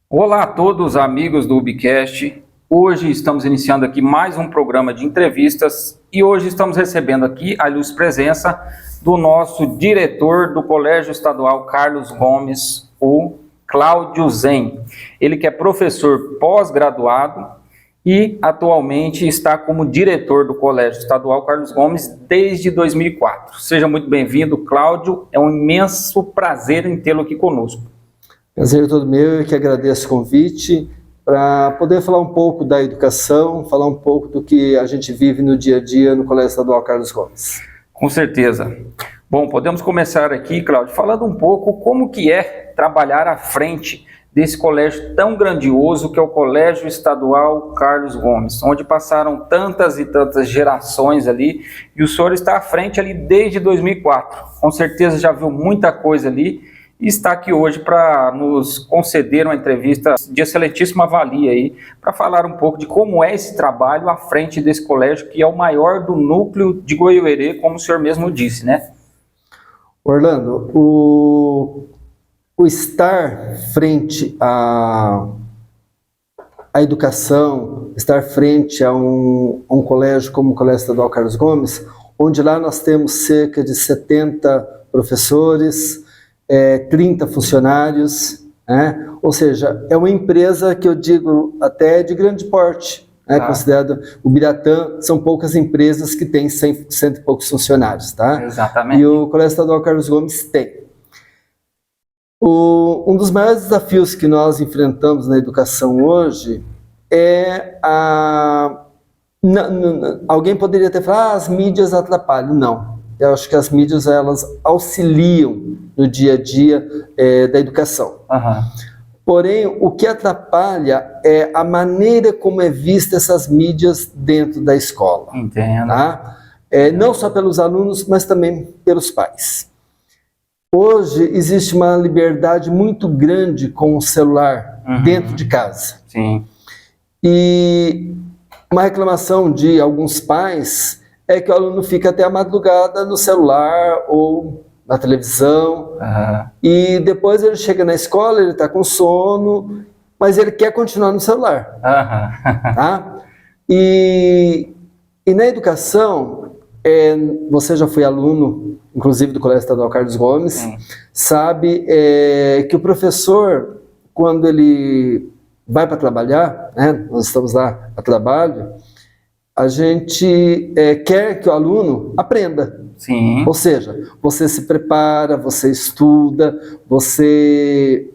Olá a todos, amigos do Ubicast. Hoje estamos iniciando aqui mais um programa de entrevistas e hoje estamos recebendo aqui a ilustre presença do nosso diretor do Colégio Estadual Carlos Gomes, o Cláudio Zen. Ele que é professor pós-graduado e atualmente está como diretor do Colégio Estadual Carlos Gomes desde 2004. Seja muito bem-vindo, Cláudio. É um imenso prazer em tê-lo aqui conosco. Prazer todo meu, eu que agradeço o convite para poder falar um pouco da educação, falar um pouco do que a gente vive no dia a dia no Colégio Estadual Carlos Gomes. Com certeza. Bom, podemos começar aqui, Cláudio, falando um pouco como que é trabalhar à frente desse colégio tão grandioso que é o Colégio Estadual Carlos Gomes, onde passaram tantas e tantas gerações ali, e o senhor está à frente ali desde 2004. Com certeza já viu muita coisa ali, e está aqui hoje para nos conceder uma entrevista de excelentíssima valia aí, para falar um pouco de como é esse trabalho à frente desse colégio, que é o maior do núcleo de Goiuerê, como o senhor mesmo disse, né? Orlando, o estar frente à educação, estar frente a um colégio como o Colégio Estadual Carlos Gomes, onde lá nós temos cerca de 70 professores, 30 funcionários, né? Ou seja, é uma empresa que eu digo até de grande porte, né? Considerado o Biratã, são poucas empresas que têm 100 e poucos funcionários, tá? Exatamente. E o Colégio Estadual Carlos Gomes tem. Um dos maiores desafios que nós enfrentamos na educação hoje é alguém poderia ter falado, as mídias atrapalham. Não. Eu acho que as mídias, elas auxiliam no dia a dia da educação. Uhum. Porém, o que atrapalha é a maneira como é vista essas mídias dentro da escola. Entendo. Tá? Não só pelos alunos, mas também pelos pais. Hoje existe uma liberdade muito grande com o celular dentro de casa. Sim. E uma reclamação de alguns pais é que o aluno fica até a madrugada no celular ou na televisão, e depois ele chega na escola, ele está com sono, mas ele quer continuar no celular. Tá? E na educação, você já foi aluno, inclusive do Colégio Estadual Carlos Gomes, sabe que o professor, quando ele vai para trabalhar, né, nós estamos lá a trabalho, a gente quer que o aluno aprenda. Sim. Ou seja, você se prepara, você estuda, você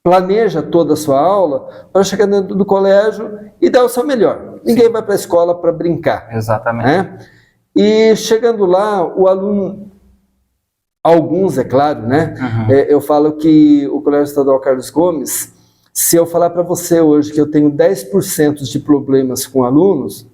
planeja toda a sua aula para chegar dentro do colégio e dar o seu melhor. Ninguém vai para a escola para brincar. Exatamente. Né? E chegando lá, o aluno, alguns, é claro, né? Eu falo que o Colégio Estadual Carlos Gomes, se eu falar para você hoje que eu tenho 10% de problemas com alunos,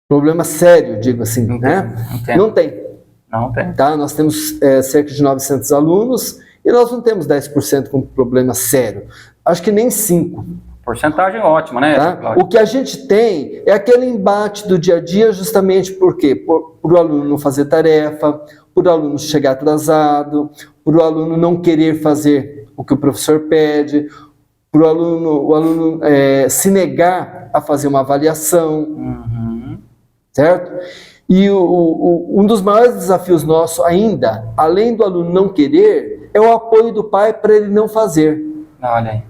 problema sério, digo assim, né? Não tem. Não tem. Tá? Nós temos cerca de 900 alunos e nós não temos 10% com problema sério. Acho que nem 5%. Porcentagem ótima, né? Tá? O que a gente tem é aquele embate do dia a dia, justamente por quê? Por o aluno não fazer tarefa, por o aluno chegar atrasado, por o aluno não querer fazer o que o professor pede, por o aluno se negar a fazer uma avaliação. Certo? E um dos maiores desafios nossos ainda, além do aluno não querer, é o apoio do pai para ele não fazer. Olha aí.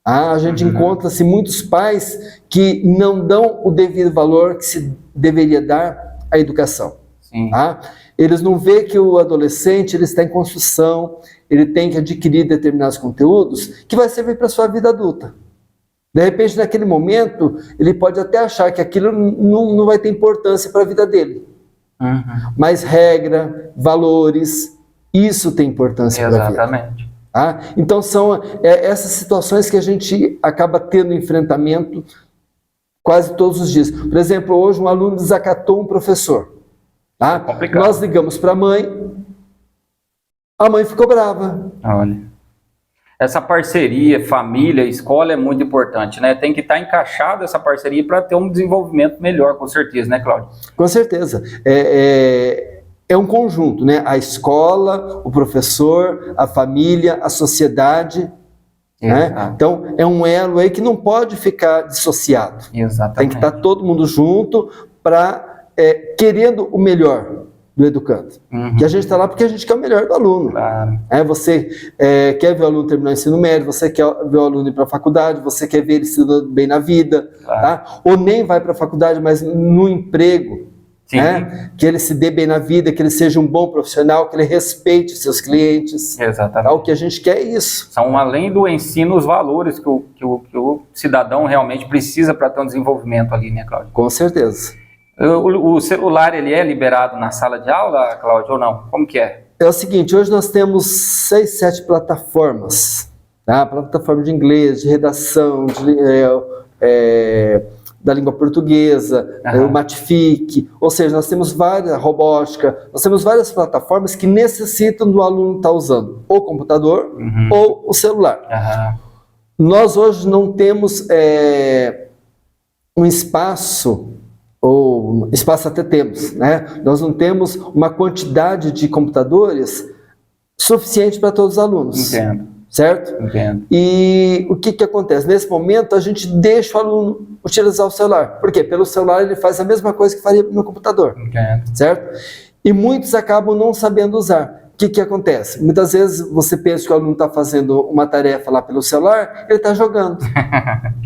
A gente encontra-se muitos pais que não dão o devido valor que se deveria dar à educação. Sim. Tá? Eles não veem que o adolescente ele está em construção, ele tem que adquirir determinados conteúdos que vai servir para a sua vida adulta. De repente, naquele momento, ele pode até achar que aquilo não vai ter importância para a vida dele. Mas regra, valores, isso tem importância para a vida. Exatamente. Tá? Então, são essas situações que a gente acaba tendo enfrentamento quase todos os dias. Por exemplo, hoje um aluno desacatou um professor. Tá? Complicado. Nós ligamos para a mãe ficou brava. Olha. Essa parceria, família, escola é muito importante, né? Tem que estar encaixada essa parceria para ter um desenvolvimento melhor, com certeza, né, Cláudio? Com certeza. É um conjunto, né? A escola, o professor, a família, a sociedade. né? Então, é um elo aí que não pode ficar dissociado. Exatamente. Tem que estar todo mundo junto para querendo o melhor do educando. Que a gente está lá porque a gente quer o melhor do aluno. Claro. Você quer ver o aluno terminar o ensino médio, você quer ver o aluno ir para a faculdade, você quer ver ele se dando bem na vida, tá? Ou nem vai para a faculdade, mas no emprego, né? Que ele se dê bem na vida, que ele seja um bom profissional, que ele respeite seus clientes. Exatamente. Tá? O que a gente quer é isso. São, além do ensino, os valores que o cidadão realmente precisa para ter um desenvolvimento ali, né, Cláudio? Com certeza. O celular, ele é liberado na sala de aula, Cláudio, ou não? Como que é? É o seguinte, hoje nós temos 6, 7 plataformas, tá? Plataforma de inglês, de redação, da língua portuguesa, o Matific, ou seja, nós temos várias, robótica, nós temos várias plataformas que necessitam do aluno estar usando o computador ou o celular. Nós hoje não temos um espaço, ou espaço até temos, né? Nós não temos uma quantidade de computadores suficiente para todos os alunos. Entendo. Certo? Entendo. E o que acontece? Nesse momento, a gente deixa o aluno utilizar o celular. Por quê? Pelo celular ele faz a mesma coisa que faria no computador. Entendo. Certo? E muitos acabam não sabendo usar. O que acontece? Muitas vezes você pensa que o aluno está fazendo uma tarefa lá pelo celular, ele está jogando.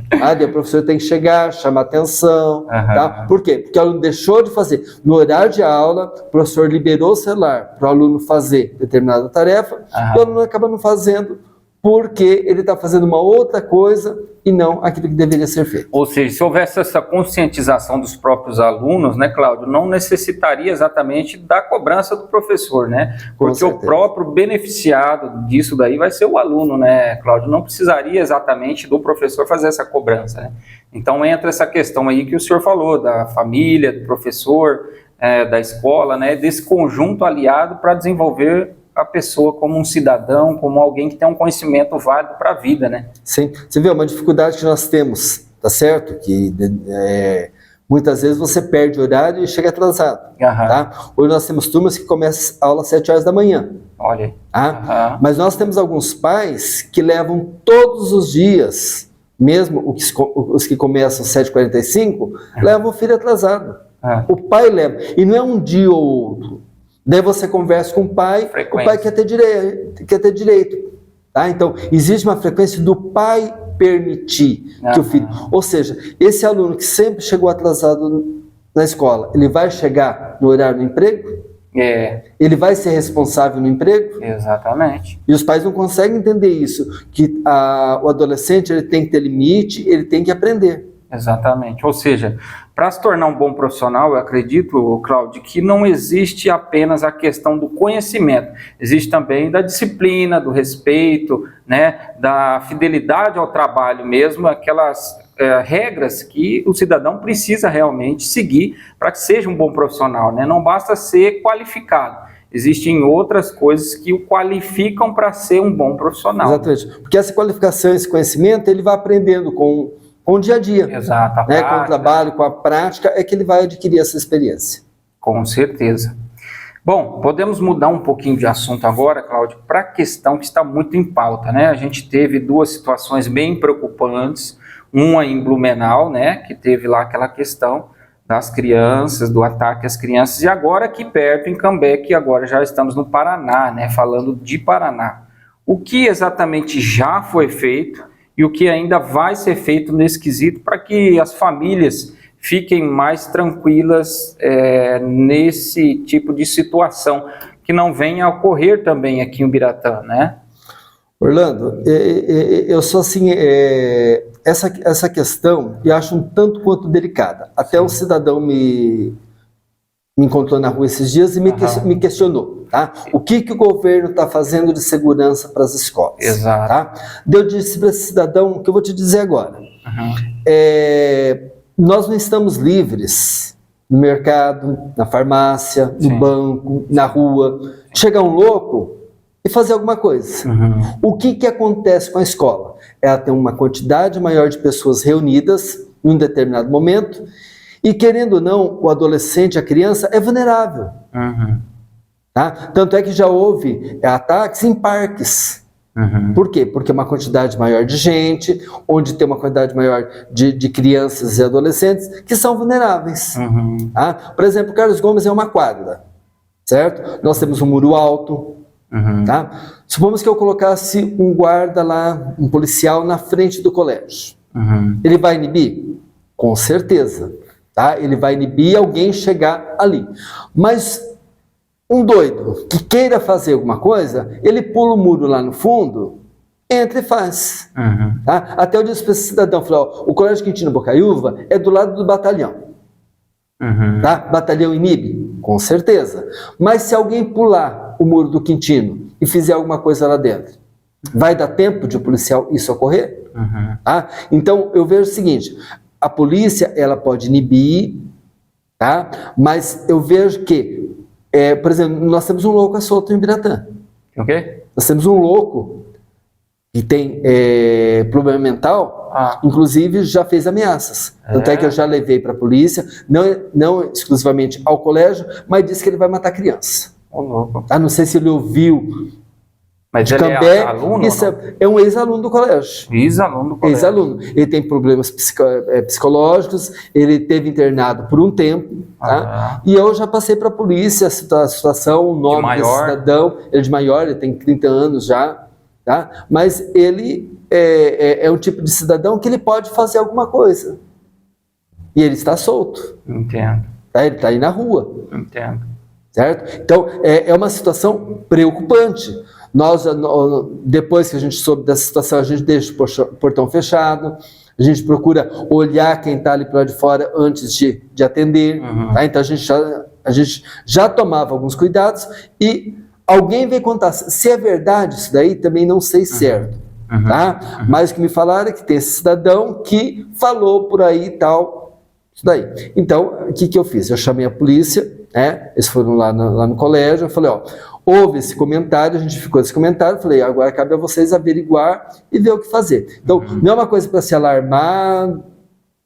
Daí o professor tem que chegar, chamar atenção. Tá? Por quê? Porque o aluno deixou de fazer. No horário de aula, o professor liberou o celular para o aluno fazer determinada tarefa, e o aluno acaba não fazendo, porque ele está fazendo uma outra coisa e não aquilo que deveria ser feito. Ou seja, se houvesse essa conscientização dos próprios alunos, né, Cláudio, não necessitaria exatamente da cobrança do professor, né? Porque o próprio beneficiado disso daí vai ser o aluno, né, Cláudio? Não precisaria exatamente do professor fazer essa cobrança, né? Então entra essa questão aí que o senhor falou, da família, do professor, da escola, né, desse conjunto aliado para desenvolver a pessoa como um cidadão, como alguém que tem um conhecimento válido para a vida, né? Sim. Você vê uma dificuldade que nós temos, tá certo? Que muitas vezes você perde o horário e chega atrasado. Tá? Hoje nós temos turmas que começam a aula às 7 horas da manhã. Olha aí. Tá? Mas nós temos alguns pais que levam todos os dias, mesmo os que começam às 7h45, levam o filho atrasado. O pai leva. E não é um dia ou outro. Daí você conversa com o pai quer ter direito. Tá? Então, existe uma frequência do pai permitir que o filho... Ou seja, esse aluno que sempre chegou atrasado na escola, ele vai chegar no horário do emprego? Ele vai ser responsável no emprego? Exatamente. E os pais não conseguem entender isso, que o adolescente ele tem que ter limite, ele tem que aprender. Exatamente. Ou seja, para se tornar um bom profissional, eu acredito, Cláudio, que não existe apenas a questão do conhecimento, existe também da disciplina, do respeito, né, da fidelidade ao trabalho mesmo, aquelas regras que o cidadão precisa realmente seguir para que seja um bom profissional, né? Não basta ser qualificado. Existem outras coisas que o qualificam para ser um bom profissional. Exatamente. Porque essa qualificação, esse conhecimento, ele vai aprendendo com o dia a dia. Exato. Né? Com o trabalho, com a prática, é que ele vai adquirir essa experiência. Com certeza. Bom, podemos mudar um pouquinho de assunto agora, Cláudio, para a questão que está muito em pauta, né? A gente teve duas situações bem preocupantes, uma em Blumenau, né, que teve lá aquela questão das crianças, do ataque às crianças, e agora aqui perto, em Cambé, que agora já estamos no Paraná, né, falando de Paraná. O que exatamente já foi feito e o que ainda vai ser feito nesse quesito para que as famílias fiquem mais tranquilas nesse tipo de situação, que não venha a ocorrer também aqui em Ubiratã, né? Orlando, eu sou assim, essa questão eu acho um tanto quanto delicada. Até um cidadão me encontrou na rua esses dias e me questionou, tá? O que o governo está fazendo de segurança para as escolas? Exato. Tá? Eu disse para esse cidadão o que eu vou te dizer agora. Nós não estamos livres no mercado, na farmácia, no banco, na rua. Chega um louco e fazer alguma coisa. O que acontece com a escola? Ela tem uma quantidade maior de pessoas reunidas em um determinado momento e, querendo ou não, o adolescente, a criança, é vulnerável. Tá? Tanto é que já houve ataques em parques, Por quê? Porque é uma quantidade maior de gente, onde tem uma quantidade maior de crianças e adolescentes que são vulneráveis. Tá? Por exemplo, Carlos Gomes é uma quadra, certo? Nós temos um muro alto. Tá? Supomos que eu colocasse um guarda lá, um policial na frente do colégio. Ele vai inibir? Com certeza. Tá? Ele vai inibir alguém chegar ali. Mas um doido que queira fazer alguma coisa, ele pula o muro lá no fundo, entra e faz. Tá? Até eu disse para esse cidadão, falei, ó, o Colégio Quintino Bocaiúva é do lado do batalhão. Tá? Batalhão inibe? Com certeza. Mas se alguém pular o muro do Quintino e fizer alguma coisa lá dentro, vai dar tempo de o policial isso ocorrer? Tá? Então eu vejo o seguinte, a polícia ela pode inibir, tá? Mas eu vejo que por exemplo, nós temos um louco solto em Biratã. O quê? Nós temos um louco que tem problema mental, inclusive já fez ameaças. Tanto é que eu já levei para a polícia, não exclusivamente ao colégio, mas disse que ele vai matar criança. Louco. Não sei se ele ouviu. Mas ele Cambé, é aluno? Isso é um ex-aluno do colégio. Ex-aluno do colégio. Ex-aluno. Ele tem problemas psicológicos, ele teve internado por um tempo, tá? E eu já passei para a polícia a situação, o nome desse cidadão, ele é de maior, ele tem 30 anos já, tá? Mas ele é um tipo de cidadão que ele pode fazer alguma coisa. E ele está solto. Entendo. Tá? Ele está aí na rua. Entendo. Certo? Então, é uma situação preocupante. Nós, depois que a gente soube dessa situação, a gente deixa o portão fechado, a gente procura olhar quem está ali para lá de fora antes de atender. Tá? Então, a gente já tomava alguns cuidados e alguém veio contar. Se é verdade isso daí, também não sei certo. Tá? Mas o que me falaram é que tem esse cidadão que falou por aí e tal, isso daí. Então, o que eu fiz? Eu chamei a polícia, eles foram lá no colégio, eu falei, ó, houve esse comentário, a gente ficou nesse comentário, falei, agora cabe a vocês averiguar e ver o que fazer. Então, não é uma coisa para se alarmar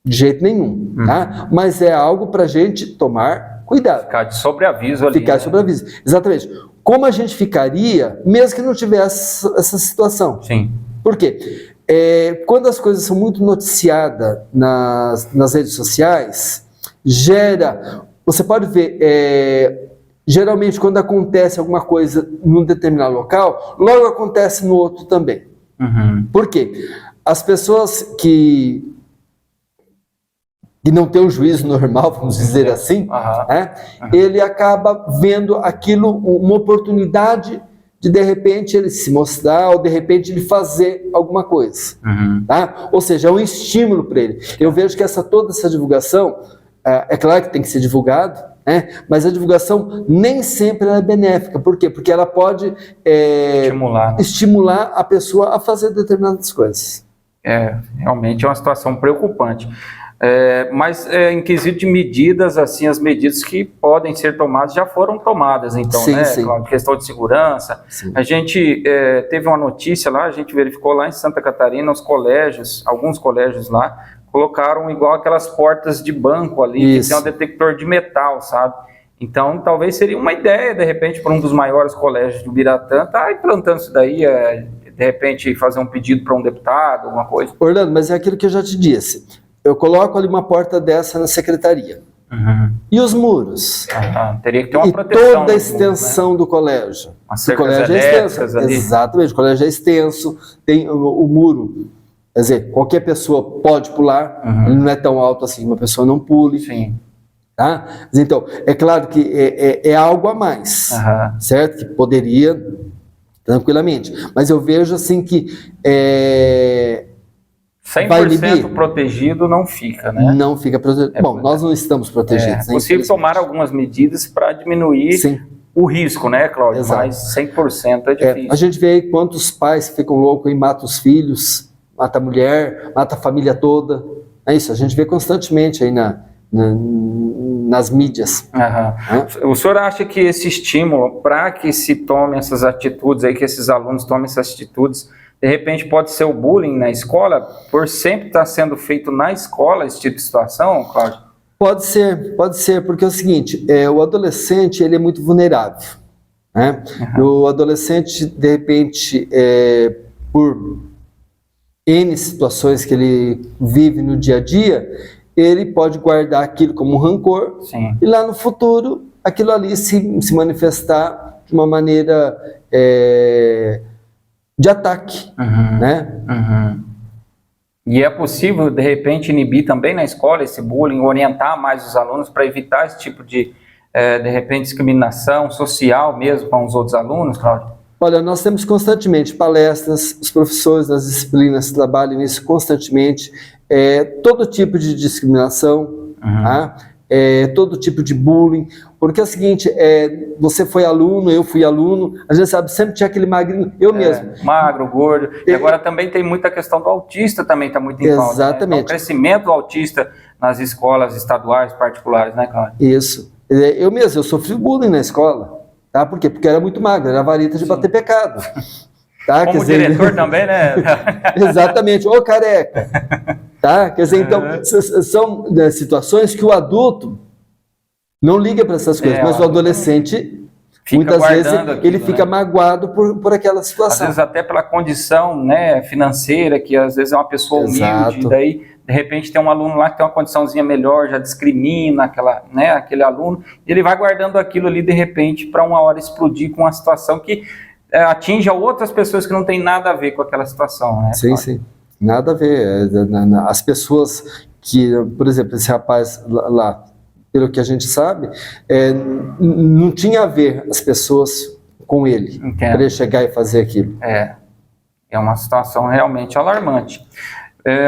de jeito nenhum, tá? Mas é algo para a gente tomar cuidado. Ficar de sobreaviso ali. Ficar de sobreaviso, exatamente. Como a gente ficaria, mesmo que não tivesse essa situação? Sim. Por quê? Quando as coisas são muito noticiadas nas redes sociais, você pode ver, geralmente quando acontece alguma coisa num determinado local, logo acontece no outro também. Por quê? As pessoas que não tem um juízo normal, vamos dizer assim, ele acaba vendo aquilo, uma oportunidade de repente ele se mostrar ou de repente ele fazer alguma coisa. Tá? Ou seja, é um estímulo para ele. Eu vejo que toda essa divulgação, é claro que tem que ser divulgado, mas a divulgação nem sempre é benéfica. Por quê? Porque ela pode estimular a pessoa a fazer determinadas coisas. Realmente é uma situação preocupante. Mas em quesito de medidas, assim, as medidas que podem ser tomadas já foram tomadas, então, sim, né? Sim. Claro, questão de segurança. Sim. A gente teve uma notícia lá, a gente verificou lá em Santa Catarina, os colégios, alguns colégios lá, colocaram igual aquelas portas de banco ali, que tem um detector de metal, sabe? Então, talvez seria uma ideia, de repente, para um dos maiores colégios do Biratã, tá implantando isso daí, de repente, fazer um pedido para um deputado, alguma coisa. Orlando, mas é aquilo que eu já te disse. Eu coloco ali uma porta dessa na secretaria. E os muros? Teria que ter uma proteção. E toda a extensão do colégio. O colégio é extenso. Ali. Exatamente, o colégio é extenso, tem o muro. Quer dizer, qualquer pessoa pode pular, ele não é tão alto assim, uma pessoa não pule. Sim. Tá? Então, é claro que é algo a mais, certo? Que poderia, tranquilamente. Mas eu vejo assim que 100% protegido não fica, né? Não fica protegido. Bom, nós não estamos protegidos. É possível tomar algumas medidas para diminuir o risco, né, Cláudio? Exato. Mas 100% é difícil. A gente vê aí quantos pais ficam loucos e matam os filhos, mata a mulher, mata a família toda. É isso, a gente vê constantemente aí nas mídias. O senhor acha que esse estímulo para que se tome essas atitudes aí, que esses alunos tomem essas atitudes, de repente pode ser o bullying na escola, por sempre estar sendo feito na escola esse tipo de situação, Cláudio? Pode ser, porque é o seguinte, o adolescente ele é muito vulnerável, né? O adolescente, de repente, por N situações que ele vive no dia a dia, ele pode guardar aquilo como um rancor. Sim. E lá no futuro, aquilo ali se manifestar de uma maneira de ataque, né? E é possível, de repente, inibir também na escola esse bullying, orientar mais os alunos para evitar esse tipo de repente, discriminação social mesmo com os outros alunos, Cláudio? Olha, nós temos constantemente palestras, os professores das disciplinas trabalham nisso constantemente, todo tipo de discriminação, tá? Todo tipo de bullying, porque é o seguinte, você foi aluno, eu fui aluno, a gente sabe, sempre tinha aquele magrinho, eu mesmo. Magro, gordo, e agora também tem muita questão do autista, também está muito em pauta. Exatamente. Né? Então, o crescimento do autista nas escolas estaduais, particulares, né, Cláudio? Isso, eu mesmo, eu sofri bullying na escola. Tá? Por quê? Porque era muito magro, era a varita de bater pecado. Tá? Como diretor também, né? Exatamente, ô careca. Tá? Quer dizer, então, são situações que o adulto não liga para essas coisas, mas o adolescente, muitas vezes, ele fica magoado por aquela situação. Às vezes até pela condição, né, financeira, que às vezes é uma pessoa humilde, daí de repente tem um aluno lá que tem uma condiçãozinha melhor, já discrimina aquele aluno, e ele vai guardando aquilo ali de repente para uma hora explodir com uma situação que atinja outras pessoas que não tem nada a ver com aquela situação. Né? Sim, sim, nada a ver. As pessoas que, por exemplo, esse rapaz lá, pelo que a gente sabe, não tinha a ver as pessoas com ele, para ele chegar e fazer aquilo. É uma situação realmente alarmante.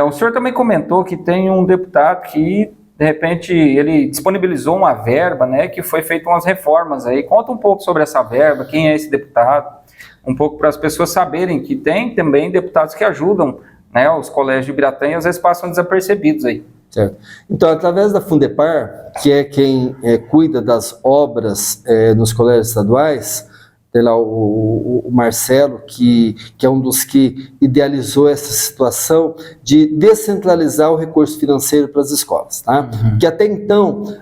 O senhor também comentou que tem um deputado que, de repente, ele disponibilizou uma verba, né, que foi feita umas reformas aí. Conta um pouco sobre essa verba, quem é esse deputado, um pouco para as pessoas saberem que tem também deputados que ajudam, né, os colégios de Ibiratã e às vezes passam desapercebidos aí. Certo. Então, através da Fundepar, que é quem cuida das obras nos colégios estaduais, tem lá o Marcelo, que é um dos que idealizou essa situação de descentralizar o recurso financeiro para as escolas. Tá? Que até então,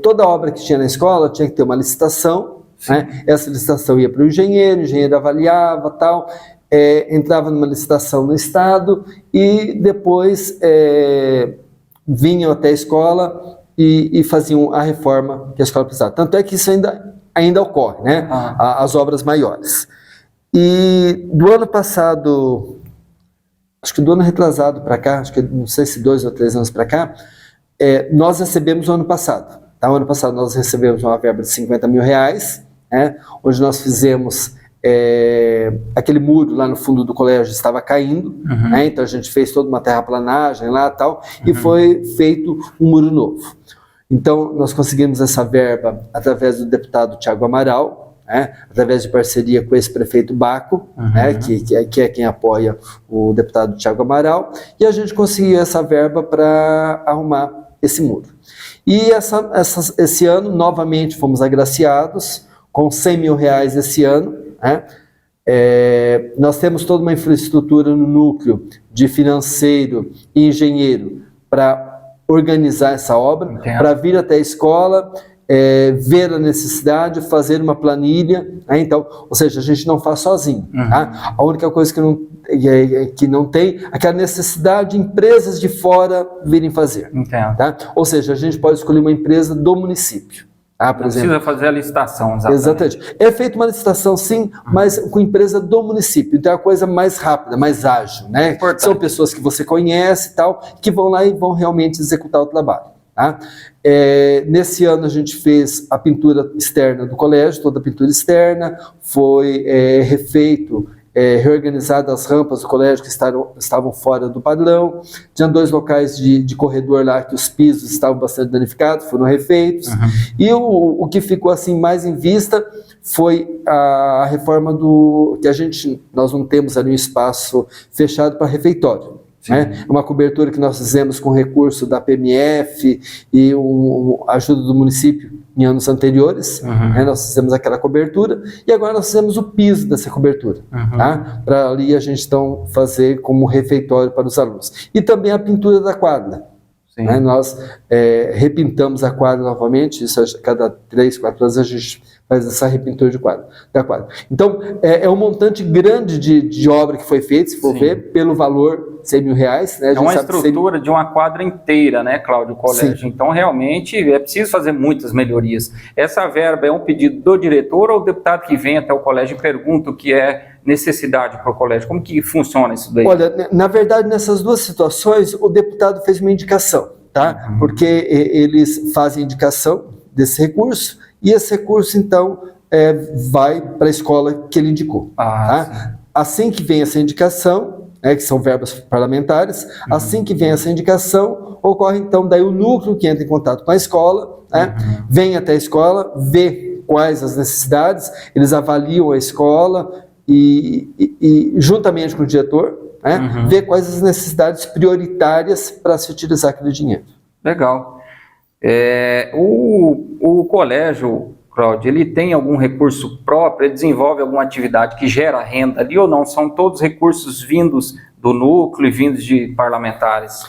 toda obra que tinha na escola tinha que ter uma licitação, né? Essa licitação ia para o engenheiro avaliava, tal, entrava numa licitação no estado e depois vinham até a escola e faziam a reforma que a escola precisava. Tanto é que isso ainda ocorre, né? As obras maiores. E do ano passado, acho que do ano retrasado para cá, acho que não sei se 2 ou 3 anos para cá, nós recebemos o ano passado. Tá? O ano passado nós recebemos uma verba de R$50 mil, né? Onde nós fizemos aquele muro lá no fundo do colégio estava caindo, né? Então a gente fez toda uma terraplanagem lá e tal, e foi feito um muro novo. Então, nós conseguimos essa verba através do deputado Thiago Amaral, né, através de parceria com esse prefeito Baco, né, que é quem apoia o deputado Thiago Amaral, e a gente conseguiu essa verba para arrumar esse muro. E esse ano, novamente, fomos agraciados com R$100 mil esse ano, né. Nós temos toda uma infraestrutura no núcleo de financeiro e engenheiro para organizar essa obra, para vir até a escola, ver a necessidade, fazer uma planilha, né? Então, ou seja, a gente não faz sozinho. Tá? A única coisa que não tem é aquela necessidade de empresas de fora virem fazer. Tá? Ou seja, a gente pode escolher uma empresa do município. Por exemplo, precisa fazer a licitação, exatamente. É feita uma licitação, sim, mas com empresa do município. Então é a coisa mais rápida, mais ágil, né? São pessoas que você conhece e tal, que vão lá e vão realmente executar o trabalho. Tá? Nesse ano a gente fez a pintura externa do colégio, toda a pintura externa, foi refeito, reorganizado as rampas do colégio que estavam fora do padrão, tinha 2 locais de corredor lá que os pisos estavam bastante danificados, foram refeitos, e o que ficou assim mais em vista foi a reforma que nós não temos ali um espaço fechado para refeitório. Né? Uma cobertura que nós fizemos com recurso da PMF e a ajuda do município em anos anteriores, né? Nós fizemos aquela cobertura e agora nós fizemos o piso dessa cobertura, tá? Para ali a gente então fazer como refeitório para os alunos. E também a pintura da quadra. Né? Nós repintamos a quadra novamente, isso a cada 3, 4 anos a gente faz essa repintura da quadra. Então, é um montante grande de obra que foi feita, se for ver, pelo valor R$100 mil, né? É uma estrutura de uma quadra inteira, né, Cláudio, o colégio. Sim. Então, realmente, é preciso fazer muitas melhorias. Essa verba é um pedido do diretor ou o deputado que vem até o colégio e pergunta o que é necessidade para o colégio? Como que funciona isso daí? Olha, na verdade, nessas duas situações, o deputado fez uma indicação, tá? Porque eles fazem indicação desse recurso e esse recurso, então, vai para a escola que ele indicou. Tá? Assim que vem essa indicação, que são verbas parlamentares, assim que vem essa indicação, ocorre, então, daí o núcleo que entra em contato com a escola, vem até a escola, vê quais as necessidades, eles avaliam a escola e juntamente com o diretor, ver quais as necessidades prioritárias para se utilizar aquele dinheiro. Legal. O colégio, Cláudio, ele tem algum recurso próprio? Ele desenvolve alguma atividade que gera renda ali ou não? São todos recursos vindos do núcleo e vindos de parlamentares?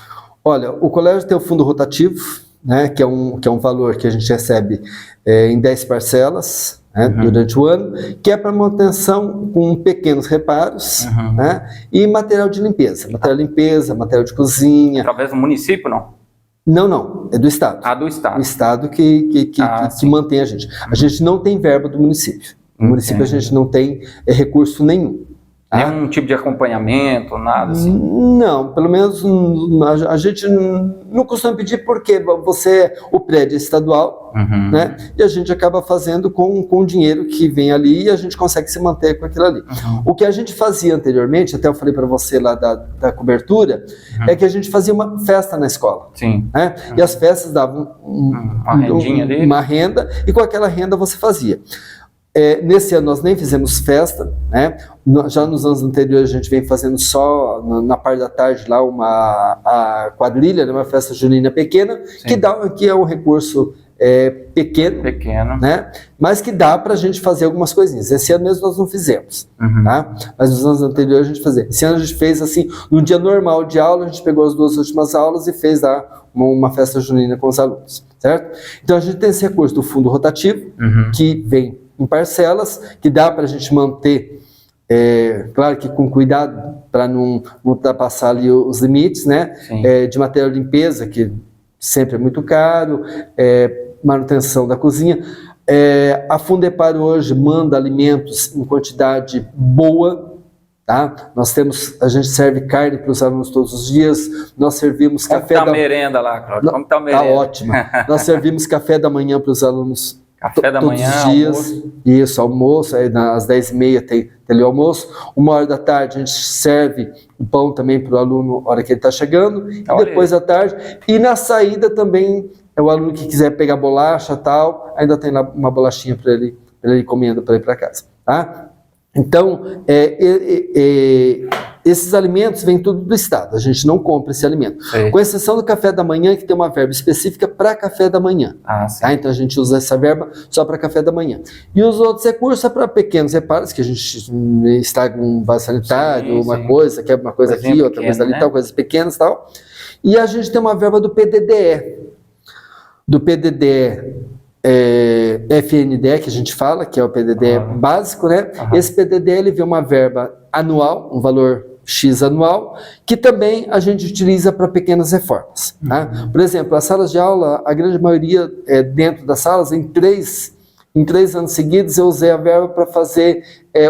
Olha, o colégio tem o fundo rotativo, né, que é um valor que a gente recebe em 10 parcelas, durante o ano, que é para manutenção com pequenos reparos, e material de limpeza. Material de cozinha. Através do município, não? Não, é do Estado. Do Estado. O Estado que mantém a gente. A gente não tem verba do município. No município a gente não tem recurso nenhum. Nenhum tipo de acompanhamento, nada assim? Não, pelo menos a gente não costuma pedir porque o prédio é estadual, né? E a gente acaba fazendo com o dinheiro que vem ali e a gente consegue se manter com aquilo ali. O que a gente fazia anteriormente, até eu falei para você lá da cobertura, é que a gente fazia uma festa na escola. Sim. Né? E as festas davam uma renda e com aquela renda você fazia. Nesse ano nós nem fizemos festa, né? Já nos anos anteriores a gente vem fazendo só na parte da tarde lá a quadrilha, né? Uma festa junina pequena, que é um recurso pequeno, né? Mas que dá para a gente fazer algumas coisinhas. Esse ano mesmo nós não fizemos, tá? Mas nos anos anteriores a gente fazia. Esse ano a gente fez assim, no dia normal de aula, a gente pegou as 2 últimas aulas e fez lá uma festa junina com os alunos, certo? Então a gente tem esse recurso do fundo rotativo, que vem em parcelas, que dá para a gente manter, claro que com cuidado, para não ultrapassar ali os limites, né? De material de limpeza, que sempre é muito caro, manutenção da cozinha. A Fundepar hoje manda alimentos em quantidade boa, tá? A gente serve carne para os alunos todos os dias, nós servimos café da merenda lá, Cláudio? Como tá a merenda? Tá ótima. Nós servimos café da manhã para os alunos café da manhã, todos os dias. Almoço. Isso, almoço, aí às 10h30 tem ali o almoço. 1h da tarde a gente serve o pão também para o aluno na hora que ele está chegando, e depois da tarde. E na saída também, o aluno que quiser pegar bolacha e tal, ainda tem lá uma bolachinha para ele ir comendo para ir para casa, tá? Então, esses alimentos vêm tudo do Estado, a gente não compra esse alimento. Com exceção do café da manhã, que tem uma verba específica para café da manhã. Tá? Então a gente usa essa verba só para café da manhã. E os outros recursos é para pequenos reparos, que a gente está com um vaso sanitário, coisa, quebra uma coisa aqui, outra coisa ali, tal, coisas pequenas e tal. E a gente tem uma verba do PDDE. Do PDDE FNDE, que a gente fala, que é o PDDE básico, né? Esse PDDE, ele vê uma verba anual, um valor X anual, que também a gente utiliza para pequenas reformas. Tá? Por exemplo, as salas de aula, a grande maioria dentro das salas, em três anos seguidos, eu usei a verba para fazer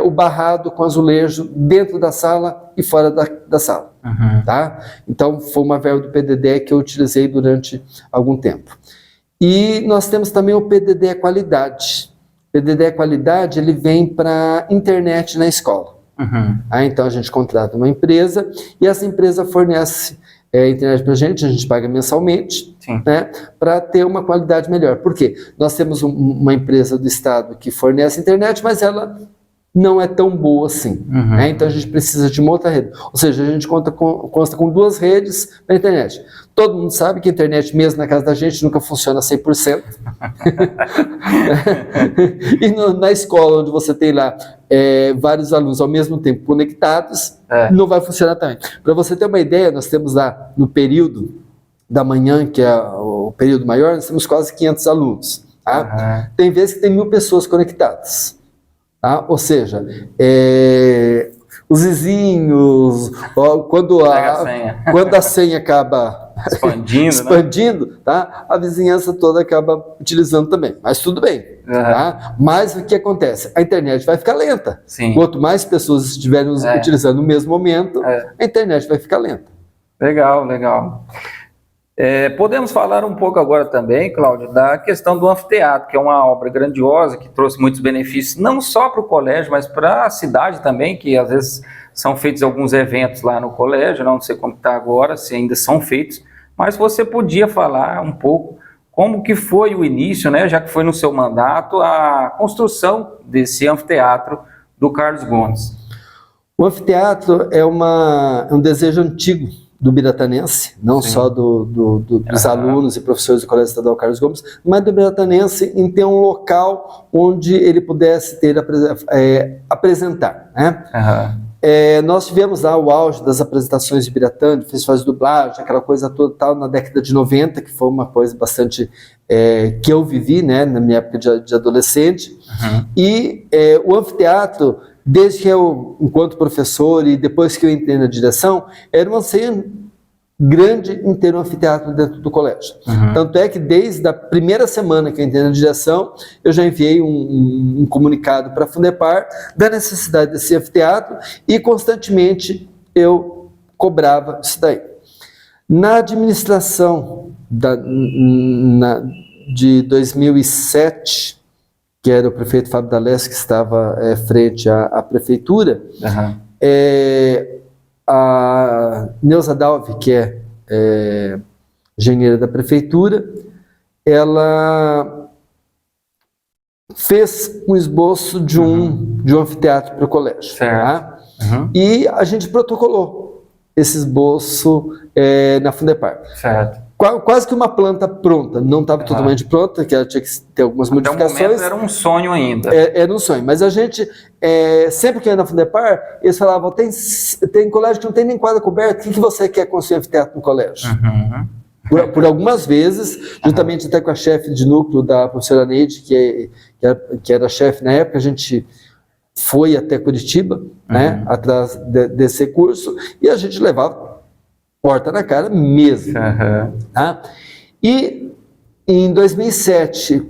o barrado com azulejo dentro da sala e fora da sala. Tá? Então, foi uma verba do PDDE que eu utilizei durante algum tempo. E nós temos também o PDDE Qualidade. O PDDE Qualidade, ele vem para internet na escola. Então a gente contrata uma empresa e essa empresa fornece internet para a gente paga mensalmente, né, para ter uma qualidade melhor. Por quê? Nós temos uma empresa do Estado que fornece internet, mas ela não é tão boa assim. Né? Então a gente precisa de uma outra rede. Ou seja, a gente consta com 2 redes para a internet. Todo mundo sabe que a internet, mesmo na casa da gente, nunca funciona 100%. E na escola, onde você tem lá vários alunos ao mesmo tempo conectados, não vai funcionar também. Para você ter uma ideia, nós temos lá no período da manhã, que é o período maior, nós temos quase 500 alunos. Tá? Tem vezes que tem 1000 pessoas conectadas. Tá? Ou seja, os vizinhos, quando a senha acaba expandindo, tá? A vizinhança toda acaba utilizando também. Mas tudo bem. Tá? Mas o que acontece? A internet vai ficar lenta. Sim. Quanto mais pessoas estiverem utilizando no mesmo momento, a internet vai ficar lenta. Legal, legal. Podemos falar um pouco agora também, Cláudio, da questão do anfiteatro, que é uma obra grandiosa, que trouxe muitos benefícios, não só para o colégio, mas para a cidade também, que às vezes são feitos alguns eventos lá no colégio, não sei como está agora, se ainda são feitos, mas você podia falar um pouco como que foi o início, né, já que foi no seu mandato, a construção desse anfiteatro do Carlos Gomes. O anfiteatro é um desejo antigo do biratanense, não só dos alunos e professores do Colégio Estadual Carlos Gomes, mas do biratanense em ter um local onde ele pudesse apresentar, né? Nós tivemos lá o auge das apresentações de Biratã, de festivais de dublagem, aquela coisa toda tal, na década de 90, que foi uma coisa bastante que eu vivi, né, na minha época de adolescente. E o anfiteatro, desde que eu, enquanto professor e depois que eu entrei na direção, era um anseio grande em ter um anfiteatro dentro do colégio. Tanto é que desde a primeira semana que eu entrei na direção, eu já enviei um comunicado para a Fundepar da necessidade desse anfiteatro e constantemente eu cobrava isso daí. Na administração de 2007, que era o prefeito Fábio D'Alessio, que estava frente à prefeitura, a Neuza Dalvi, que é engenheira da prefeitura, ela fez um esboço de um anfiteatro para o colégio. Tá? E a gente protocolou esse esboço na Fundepar. Certo. Quase que uma planta pronta, não estava totalmente pronta, que ela tinha que ter algumas modificações. Até o momento era um sonho ainda. Era um sonho, mas a gente, sempre que ia na Fundepar, eles falavam, tem colégio que não tem nem quadra coberta, o que você quer construir anfiteatro no colégio? Por algumas vezes, juntamente até com a chefe de núcleo da professora Neide, que era chefe na época, a gente foi até Curitiba, né, atrás desse curso, e a gente levava porta na cara mesmo. Tá? E em 2007,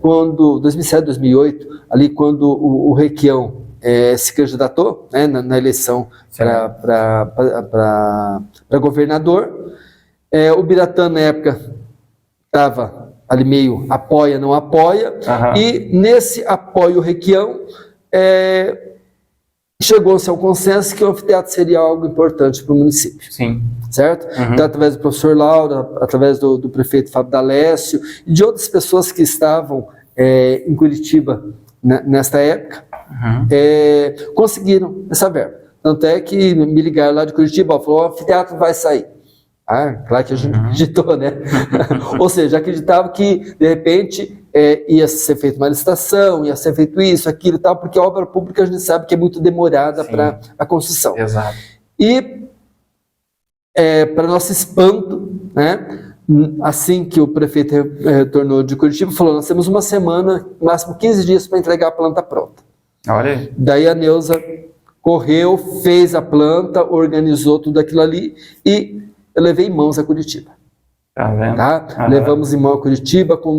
2008, ali quando o Requião se candidatou, né, na eleição para governador, o Biratã na época estava ali meio apoia, não apoia, e nesse apoio Requião chegou-se ao consenso que o anfiteatro seria algo importante para o município. Sim. Certo? Então, através do professor Laura, através do prefeito Fábio D'Alessio e de outras pessoas que estavam em Curitiba nesta época, conseguiram essa verba. Tanto é que me ligaram lá de Curitiba, falou, o anfiteatro vai sair. Claro que a gente acreditou, né? Ou seja, acreditava que, de repente, ia ser feita uma licitação, ia ser feito isso, aquilo e tal, porque a obra pública a gente sabe que é muito demorada para a construção. Exato. E, para nosso espanto, né, assim que o prefeito retornou de Curitiba, falou, nós temos uma semana, no máximo 15 dias para entregar a planta pronta. Olha aí. Daí a Neuza correu, fez a planta, organizou tudo aquilo ali e eu levei em mãos a Curitiba. Tá vendo? Tá? Levamos em mão a Curitiba com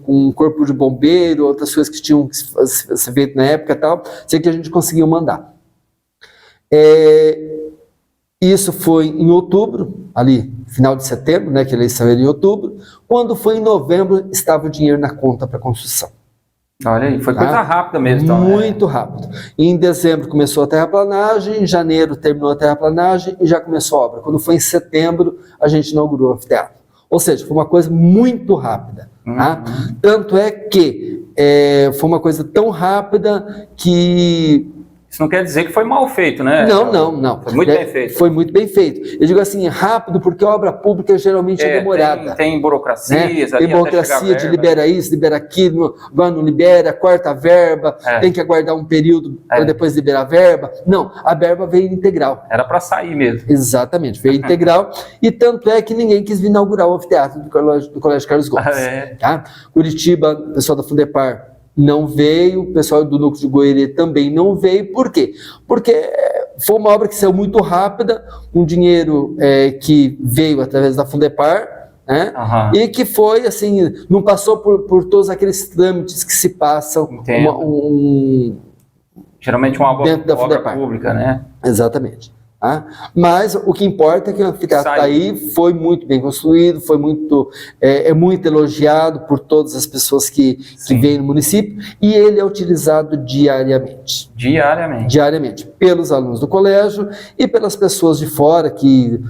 um corpo de bombeiro, outras coisas que tinham que ser feito na época e tal, sei que a gente conseguiu mandar. Isso foi em outubro, ali, final de setembro, né, que a eleição era em outubro. Quando foi em novembro, estava o dinheiro na conta para construção. Olha aí, foi coisa rápida mesmo. Então, muito rápido. Em dezembro começou a terraplanagem, em janeiro terminou a terraplanagem e já começou a obra. Quando foi em setembro, a gente inaugurou o anfiteatro. Ou seja, foi uma coisa muito rápida. Tá? Tanto é que foi uma coisa tão rápida que Isso não quer dizer que foi mal feito, né? Não. Foi muito bem feito. Foi muito bem feito. Eu digo assim, rápido, porque a obra pública geralmente é demorada. Tem burocracias, né? Tem burocracia de libera isso, libera aquilo, agora não libera, corta a verba, tem que aguardar um período para depois liberar a verba. Não, a verba veio integral. Era para sair mesmo. Exatamente, veio integral. E tanto é que ninguém quis vir inaugurar o anfiteatro do Colégio Carlos Gomes. Tá? Curitiba, o pessoal da Fundepar não veio, o pessoal do Núcleo de Goerê também não veio. Por quê? Porque foi uma obra que saiu muito rápida, um dinheiro que veio através da Fundepar, né? E que foi assim, não passou por todos aqueles trâmites que se passam geralmente uma obra Fundepar. Pública, né? Exatamente. Mas o que importa é que o anfiteatro está aí, foi muito bem construído, foi muito, muito elogiado por todas as pessoas que vêm no município, e ele é utilizado diariamente. Diariamente, pelos alunos do colégio e pelas pessoas de fora que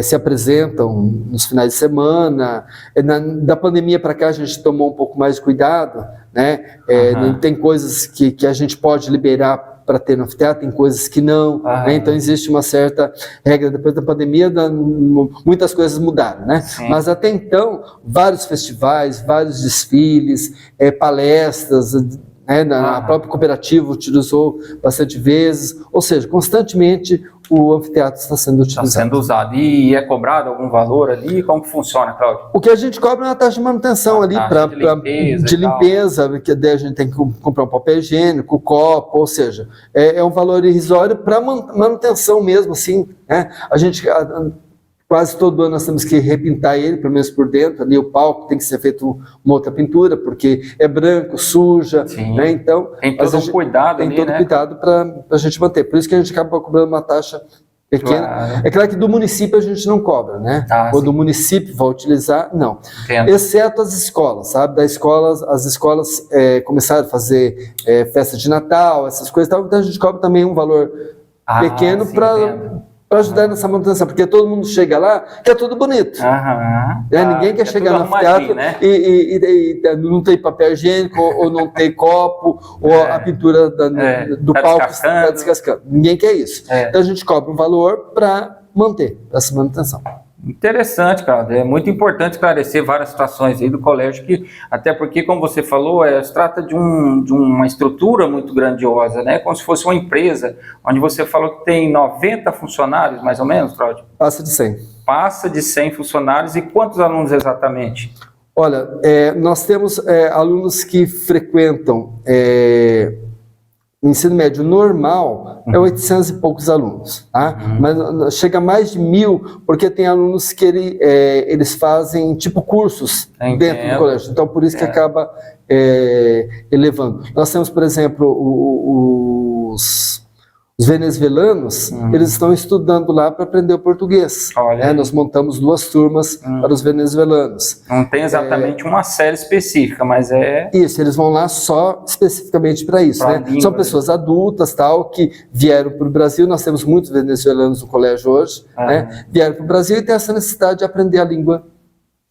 se apresentam nos finais de semana. Da pandemia para cá a gente tomou um pouco mais de cuidado, né? Tem coisas que a gente pode liberar para ter no anfiteatro, tem coisas que não, né? Então existe uma certa regra. Depois da pandemia, muitas coisas mudaram, né? Mas até então, vários festivais, vários desfiles, palestras, né? A própria cooperativa utilizou bastante vezes, ou seja, constantemente o anfiteatro está sendo utilizado. Está sendo usado. E é cobrado algum valor ali? Como que funciona, Cláudio? O que a gente cobra é uma taxa de manutenção ali, de limpeza, que daí a gente tem que comprar um papel higiênico, copo, ou seja, é um valor irrisório para manutenção mesmo, assim, né? A gente, quase todo ano nós temos que repintar ele, pelo menos por dentro, ali o palco tem que ser feito uma outra pintura, porque é branco, suja, né? Então tem todo um cuidado ali, né? Cuidado para a gente manter. Por isso que a gente acaba cobrando uma taxa pequena. É claro que do município a gente não cobra, né? Quando o município vai utilizar, não. Exceto as escolas, sabe? As escolas começaram a fazer festa de Natal, essas coisas, então a gente cobra também um valor pequeno para ajudar nessa manutenção, porque todo mundo chega lá, que é tudo bonito. Ninguém quer chegar no anfiteatro, né? e não tem papel higiênico, ou não tem copo, ou a pintura do palco está descascando. Ninguém quer isso. Então a gente cobra um valor para manter essa manutenção. Interessante, cara. É muito importante esclarecer várias situações aí do colégio, até porque, como você falou, se trata de uma estrutura muito grandiosa, né? Como se fosse uma empresa, onde você falou que tem 90 funcionários, mais ou menos, Cláudio? Passa de 100. Passa de 100 funcionários. E quantos alunos exatamente? Olha, nós temos alunos que frequentam o ensino médio normal, 800 e poucos alunos, tá? Mas chega a mais de 1000, porque tem alunos que eles fazem tipo cursos dentro do colégio, então por isso que acaba elevando. Nós temos, por exemplo, os venezuelanos, eles estão estudando lá para aprender o português. Nós montamos 2 turmas para os venezuelanos. Não tem exatamente uma série específica, mas Isso, eles vão lá só especificamente para isso, né? São pessoas adultas, tal, que vieram para o Brasil. Nós temos muitos venezuelanos no colégio hoje, né? Vieram para o Brasil e tem essa necessidade de aprender a língua,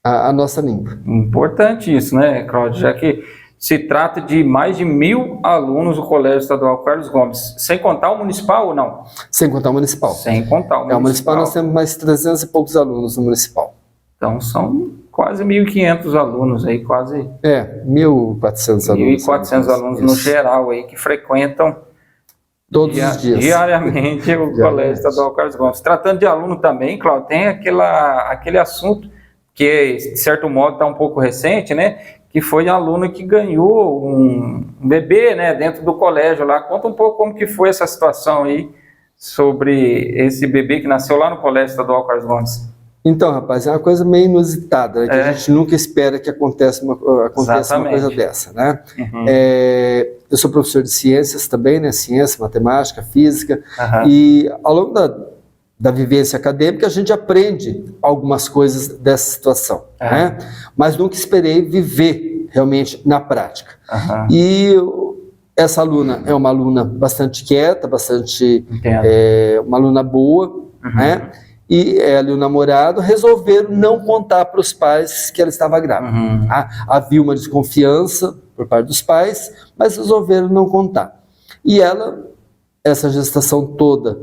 a nossa língua. Importante isso, né, Cláudio? Já que se trata de mais de 1000 alunos do Colégio Estadual Carlos Gomes, sem contar o municipal ou não? Sem contar o municipal. Sem contar o municipal. O municipal nós temos mais 300 e poucos alunos no municipal. Então são quase 1.500 alunos aí, quase... 1.400 alunos. 1.400 alunos no geral aí, que frequentam todos os dias. Diariamente o Colégio Estadual Carlos Gomes. Tratando de aluno também, Cláudio, tem aquele assunto que, de certo modo, está um pouco recente, né? Que foi um aluno que ganhou um bebê, né, dentro do colégio lá. Conta um pouco como que foi essa situação aí, sobre esse bebê que nasceu lá no Colégio Estadual Carlos Gomes. Então, rapaz, é uma coisa meio inusitada, né, que a gente nunca espera que aconteça uma coisa dessa, né? Eu sou professor de ciências também, né, ciência, matemática, física, e ao longo da vivência acadêmica, a gente aprende algumas coisas dessa situação, né? Mas nunca esperei viver realmente na prática. E essa aluna é uma aluna bastante quieta, uma aluna boa, né? E ela e o namorado resolveram não contar para os pais que ela estava grávida. Havia uma desconfiança por parte dos pais, mas resolveram não contar. E ela essa gestação toda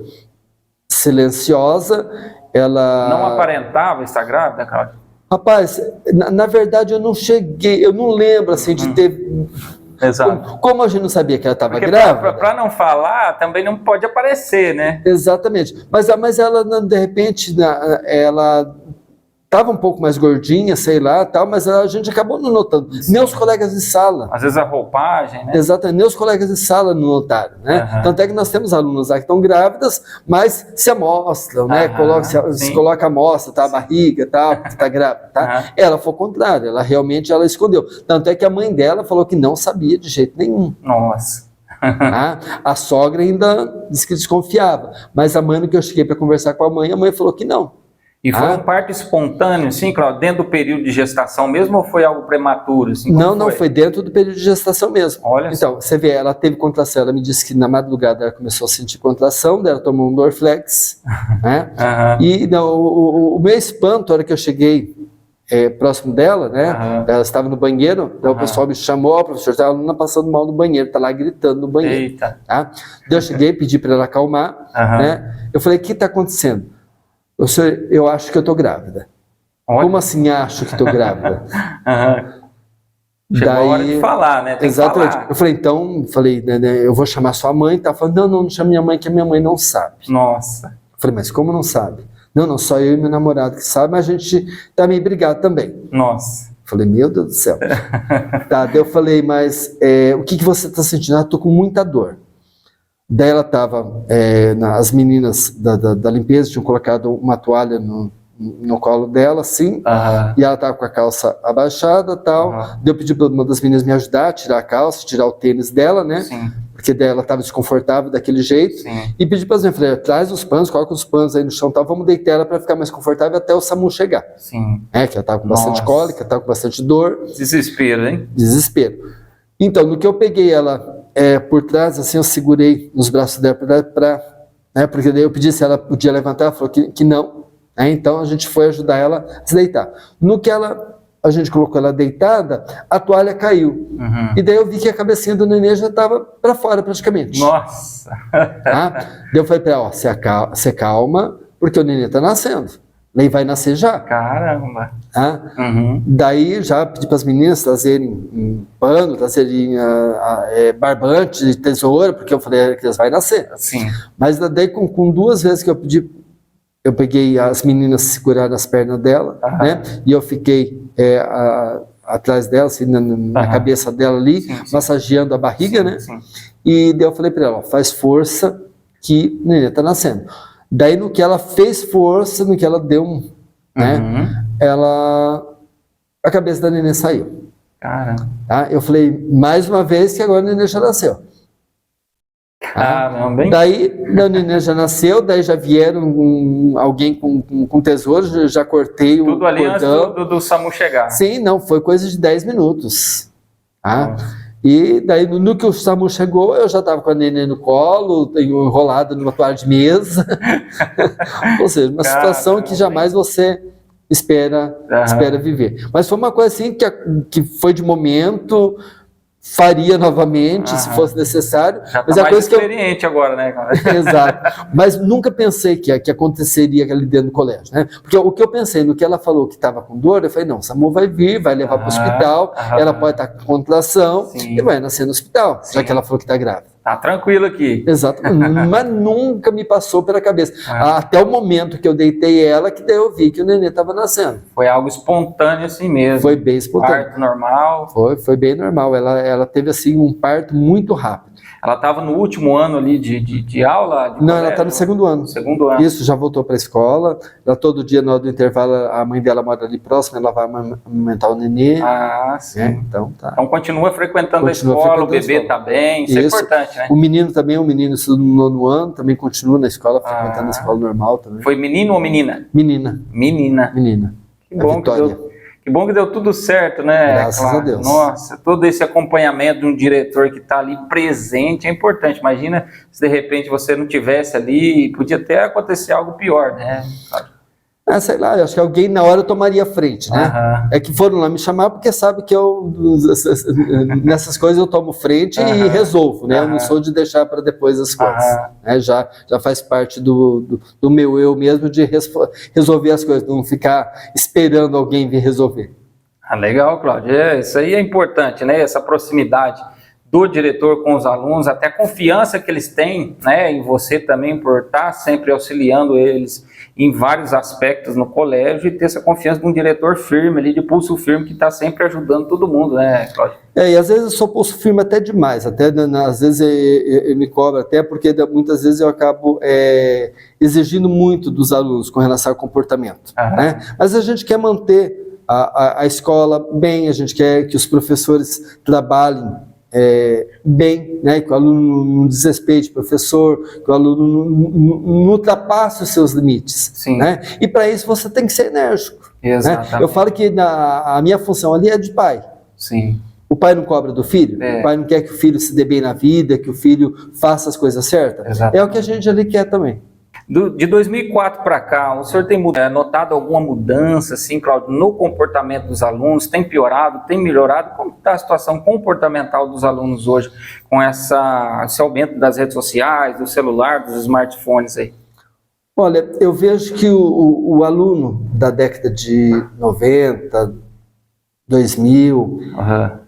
silenciosa, ela... Não aparentava estar grávida, Cláudio? Rapaz, na verdade eu não cheguei, eu não lembro assim de ter... Exato. Como a gente não sabia que ela estava grávida... Para não falar, também não pode aparecer, né? Exatamente. Mas ela, de repente, ela estava um pouco mais gordinha, sei lá, tal, mas a gente acabou não notando. Sim. Nem os colegas de sala. Às vezes a roupagem, né? Exatamente, nem os colegas de sala não notaram, né? Uhum. Tanto é que nós temos alunos lá que estão grávidas, mas se amostram, né? Uhum. Se coloca a amostra, tá? A barriga, tá? Está grávida, tá? Uhum. Ela foi o contrário, ela realmente escondeu. Tanto é que a mãe dela falou que não sabia de jeito nenhum. Nossa. A sogra ainda disse que desconfiava, mas a mãe, no que eu cheguei para conversar com a mãe falou que não. E foi um parto espontâneo, sim, Cláudio, dentro do período de gestação mesmo, ou foi algo prematuro? Assim, não, foi dentro do período de gestação mesmo. Olha então, você vê, ela teve contração, ela me disse que na madrugada ela começou a sentir contração, daí ela tomou um Dorflex, né? E não, o meu espanto, a hora que eu cheguei próximo dela, né? Ela estava no banheiro, então o pessoal me chamou, professor, a aluna passando mal no banheiro, tá lá gritando no banheiro. Eita. Tá? Daí eu cheguei, pedi para ela acalmar, né? Eu falei, o que está acontecendo? Eu acho que eu estou grávida. Olha. Como assim acho que estou grávida? Chegou a hora de falar, né? Tem exatamente. Que falar. Eu falei, então, né, eu vou chamar sua mãe. Tá falando, não chama minha mãe, que a minha mãe não sabe. Nossa. Eu falei, mas como não sabe? Não, só eu e meu namorado que sabe, mas a gente tá meio brigado também. Nossa. Eu falei, meu Deus do céu. Tá, daí eu falei, mas o que você está sentindo? Eu tô com muita dor. Daí ela estava, as meninas da limpeza tinham colocado uma toalha no colo dela, assim, e ela estava com a calça abaixada e tal. Daí eu pedi para uma das meninas me ajudar a tirar a calça, tirar o tênis dela, né? Sim. Porque daí ela estava desconfortável daquele jeito. Sim. E pedi para as meninas, falei, traz os panos, coloca os panos aí no chão, tá? Vamos deitar ela para ficar mais confortável até o SAMU chegar. Sim. Que ela estava com bastante cólica, estava com bastante dor. Desespero, hein? Desespero. Então, no que eu peguei ela por trás, assim, eu segurei nos braços dela porque daí eu pedi se ela podia levantar, ela falou que não, então a gente foi ajudar ela a se deitar. No que a gente colocou ela deitada, a toalha caiu, e daí eu vi que a cabecinha do nenê já estava para fora praticamente. Nossa! Daí eu falei para ela, se calma, porque o nenê está nascendo. Nem vai nascer já. Caramba! Daí já pedi para as meninas trazerem um pano, trazerem barbante de tesoura, porque eu falei que elas vai nascer. Sim. Mas daí com duas vezes que eu pedi, eu peguei as meninas seguraram as pernas dela, né? E eu fiquei atrás dela, assim, na cabeça dela ali, sim. Massageando a barriga, né? Sim. E daí eu falei para ela, faz força que o neném está nascendo. Daí no que ela fez força, no que ela deu né? A cabeça da neném saiu. Caramba. Tá? Eu falei, mais uma vez que agora o neném já nasceu. Caramba, hein? Daí o neném já nasceu, daí já vieram alguém com tesouro, já cortei tudo o ali cordão. Antes do SAMU chegar. Sim, não, foi coisa de 10 minutos. E daí, no que o SAMU chegou, eu já estava com a neném no colo, enrolada numa toalha de mesa. Ou seja, uma situação que jamais você espera viver. Mas foi uma coisa assim que foi de momento, faria novamente, se fosse necessário. Já está mais experiente agora, né? Exato. Mas nunca pensei que aconteceria ali dentro do colégio, né? Porque o que eu pensei, no que ela falou que estava com dor, eu falei, não, SAMU vai vir, vai levar para o hospital, ela pode estar com contração e vai nascer no hospital, já que ela falou que está grávida. Tá tranquilo aqui. Exato, mas nunca me passou pela cabeça. Até o momento que eu deitei ela, que daí eu vi que o neném estava nascendo. Foi algo espontâneo assim mesmo. Foi bem espontâneo. Parto normal. Foi bem normal. Ela teve assim um parto muito rápido. Ela estava no último ano ali de aula? Não, ela está no segundo ano. Segundo ano. Isso, já voltou para a escola. Ela, todo dia, na hora do intervalo, a mãe dela mora ali próxima, ela vai amamentar o nenê. Sim. Então, tá. Então continua frequentando a escola, o bebê está bem, isso é importante, né? O menino também, estuda no 9º ano, também continua na escola, frequentando a escola normal também. Foi menino ou menina? Menina. Menina. Que bom que bom que deu tudo certo, né? Graças a Deus. Nossa, todo esse acompanhamento de um diretor que está ali presente é importante. Imagina se de repente você não tivesse ali, podia até acontecer algo pior, né? Sei lá, eu acho que alguém na hora tomaria frente, né? É que foram lá me chamar porque sabe que eu, nessas coisas eu tomo frente e resolvo, né? Eu não sou de deixar para depois as coisas. Né? Já faz parte do meu eu mesmo de resolver as coisas, não ficar esperando alguém vir resolver. Legal, Cláudio. Isso aí é importante, né? Essa proximidade do diretor com os alunos, até a confiança que eles têm, né, em você também por estar sempre auxiliando eles em vários aspectos no colégio e ter essa confiança de um diretor firme ali, de pulso firme, que está sempre ajudando todo mundo, né, Cláudio? E às vezes eu sou pulso firme até demais, às vezes eu me cobro até porque muitas vezes eu acabo exigindo muito dos alunos com relação ao comportamento, né? Mas a gente quer manter a escola bem, a gente quer que os professores trabalhem bem, né? Que o aluno não desrespeite o professor, que o aluno não ultrapasse os seus limites. Sim. Né? E para isso você tem que ser enérgico. Exatamente. Né? Eu falo que a minha função ali é de pai. Sim. O pai não cobra do filho, o pai não quer que o filho se dê bem na vida, que o filho faça as coisas certas. Exatamente. É o que a gente ali quer também. De 2004 para cá, o senhor tem notado alguma mudança, assim, Cláudio, no comportamento dos alunos? Tem piorado, tem melhorado? Como está a situação comportamental dos alunos hoje com esse aumento das redes sociais, do celular, dos smartphones aí? Olha, eu vejo que o aluno da década de 90, 2000,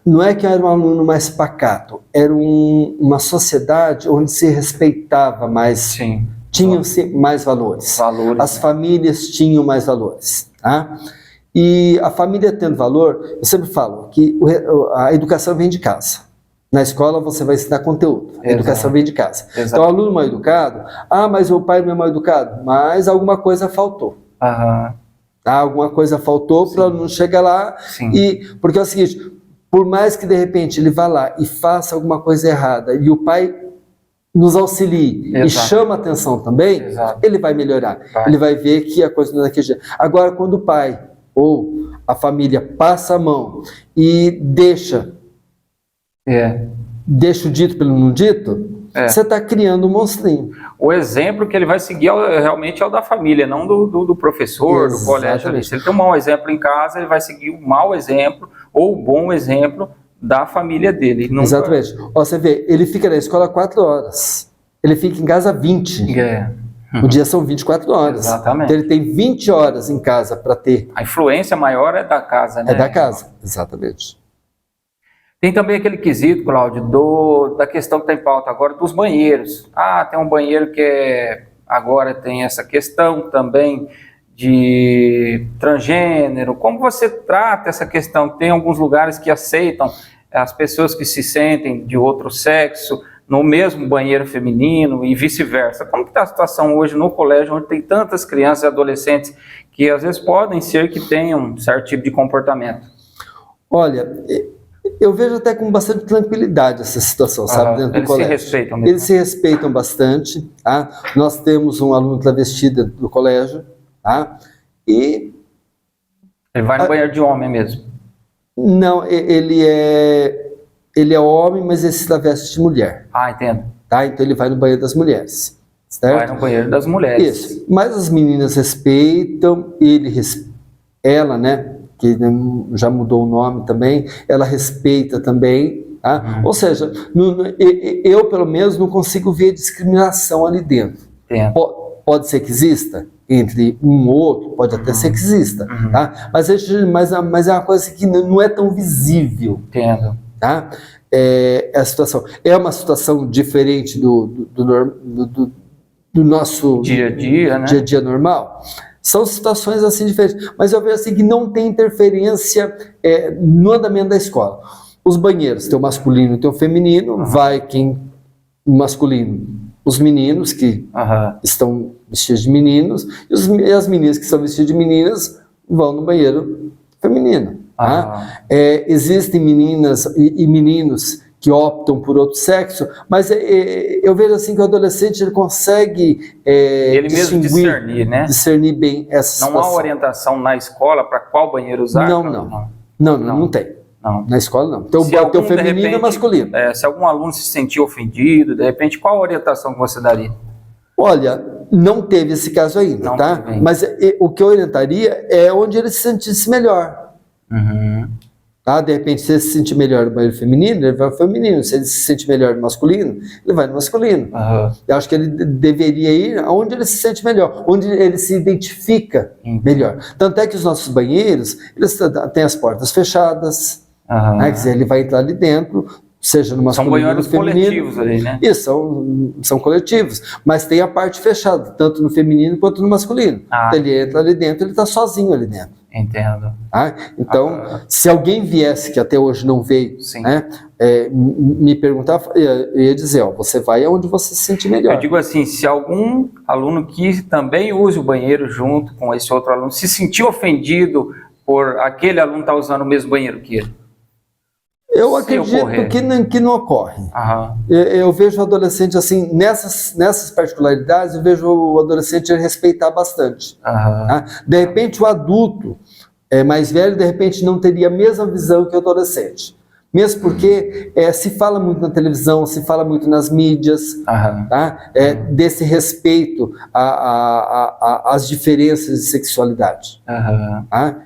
não é que era um aluno mais pacato, era uma sociedade onde se respeitava mais. Sim. Tinham-se mais valores. As famílias tinham mais valores. Tá? E a família tendo valor, eu sempre falo que a educação vem de casa. Na escola você vai ensinar conteúdo, a educação vem de casa. Exato. Então o aluno mal educado, mas o pai não é mal educado, mas alguma coisa faltou. Alguma coisa faltou para o aluno chegar lá. Porque é o seguinte, por mais que de repente ele vá lá e faça alguma coisa errada e o pai nos auxilie e chama atenção também, ele vai melhorar. Ele vai ver que a coisa não é daquele jeito. Agora, quando o pai ou a família passa a mão e deixa o dito pelo não dito, você está criando um monstrinho. O exemplo que ele vai seguir realmente é o da família, não do professor, do colégio. Se ele tem um mau exemplo em casa, ele vai seguir o mau exemplo ou o bom exemplo da família dele. Exatamente. Você vê, ele fica na escola 4 horas, ele fica em casa 20. O dia são 24 horas. Exatamente. Então ele tem 20 horas em casa para ter. A influência maior é da casa, né? É da casa, exatamente. Tem também aquele quesito, Cláudio, da questão que está em pauta agora, dos banheiros. Tem um banheiro que agora tem essa questão também de transgênero. Como você trata essa questão? Tem alguns lugares que aceitam as pessoas que se sentem de outro sexo no mesmo banheiro feminino e vice-versa. Como está a situação hoje no colégio, onde tem tantas crianças e adolescentes que às vezes podem ser que tenham um certo tipo de comportamento? Olha, eu vejo até com bastante tranquilidade essa situação, sabe, dentro do colégio. Eles se respeitam mesmo. Eles se respeitam bastante. Nós temos um aluno travesti do colégio, e... Ele vai no banheiro de homem mesmo? Não, ele é homem, mas ele se traveste de mulher. Entendo. Então ele vai no banheiro das mulheres. Certo? Vai no banheiro das mulheres. Isso. Mas as meninas respeitam, ela, né, que já mudou o nome também, ela respeita também. Ou seja, eu pelo menos não consigo ver discriminação ali dentro. Pode ser que exista entre um ou outro, pode até ser que exista, mas é uma coisa que não é tão visível. Entendo. A situação é uma situação diferente do nosso dia a dia, né? Dia a dia normal. São situações assim diferentes, mas eu vejo assim que não tem interferência no andamento da escola. Os banheiros tem o masculino e tem o feminino, vai quem masculino, os meninos que estão vestidos de meninos e as meninas que estão vestidas de meninas vão no banheiro feminino. Existem meninas e meninos que optam por outro sexo, mas eu vejo assim que o adolescente ele consegue ele mesmo discernir, né? Discernir bem essa situação. Não há orientação na escola para qual banheiro usar? Não tem. Não. Na escola não. Então o feminino e o masculino. Se algum aluno se sentir ofendido, de repente, qual a orientação que você daria? Olha, Não teve esse caso ainda, Não tá? teve. Mas o que eu orientaria é onde ele se sentisse melhor. Tá? De repente, se ele se sentir melhor no banheiro feminino, ele vai no feminino. Se ele se sente melhor no masculino, ele vai no masculino. Eu acho que ele deveria ir aonde ele se sente melhor, onde ele se identifica melhor. Tanto é que os nossos banheiros, eles têm as portas fechadas, né? Quer dizer, ele vai entrar ali dentro, seja no masculino ou no feminino. São banheiros coletivos ali, né? Isso, são coletivos, mas tem a parte fechada, tanto no feminino quanto no masculino. Então, ele entra ali dentro, ele está sozinho ali dentro. Entendo. Então, se alguém viesse, que até hoje não veio, né, me perguntar, eu ia dizer, você vai aonde você se sente melhor. Eu digo assim, se algum aluno que também use o banheiro junto com esse outro aluno, se sentir ofendido por aquele aluno estar usando o mesmo banheiro que ele. Eu acredito que não ocorre. Eu vejo o adolescente assim, nessas particularidades, eu vejo o adolescente respeitar bastante. De repente, o adulto mais velho, de repente, não teria a mesma visão que o adolescente. Mesmo porque se fala muito na televisão, se fala muito nas mídias, desse respeito às diferenças de sexualidade.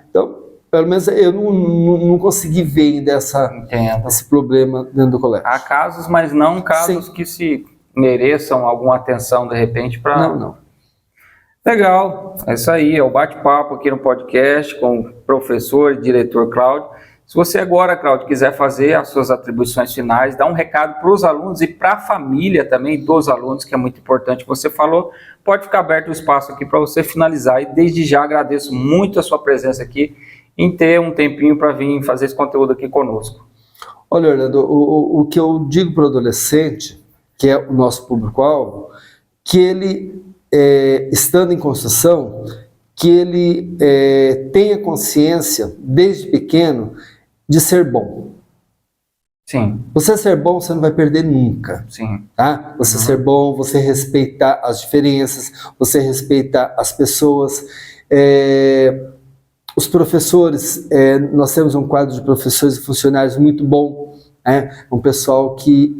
Então, pelo menos eu não consegui ver ainda esse problema dentro do colégio. Há casos, mas não casos que se mereçam alguma atenção de repente para... Não. Legal, é isso aí, é o bate-papo aqui no podcast com o professor e diretor Cláudio. Se você agora, Cláudio, quiser fazer as suas atribuições finais, dar um recado para os alunos e para a família também dos alunos, que é muito importante, você falou, pode ficar aberto o espaço aqui para você finalizar. E desde já agradeço muito a sua presença aqui, em ter um tempinho para vir fazer esse conteúdo aqui conosco. Olha, Orlando, o que eu digo para o adolescente, que é o nosso público-alvo, que ele, estando em construção, que ele tenha consciência, desde pequeno, de ser bom. Sim. Você ser bom, você não vai perder nunca. Sim. Tá? Você ser bom, você respeitar as diferenças, você respeitar as pessoas. Os professores, nós temos um quadro de professores e funcionários muito bom, um pessoal que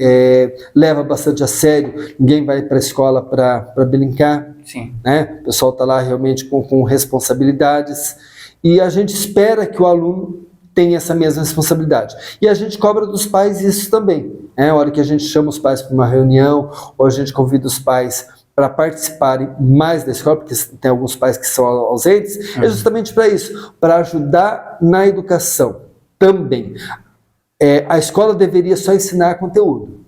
leva bastante a sério, ninguém vai para a escola para brincar. Sim. O pessoal está lá realmente com responsabilidades, e a gente espera que o aluno tenha essa mesma responsabilidade. E a gente cobra dos pais isso também. A hora que a gente chama os pais para uma reunião, ou a gente convida os pais para participarem mais da escola, porque tem alguns pais que são ausentes, é justamente para isso, para ajudar na educação também. A escola deveria só ensinar conteúdo,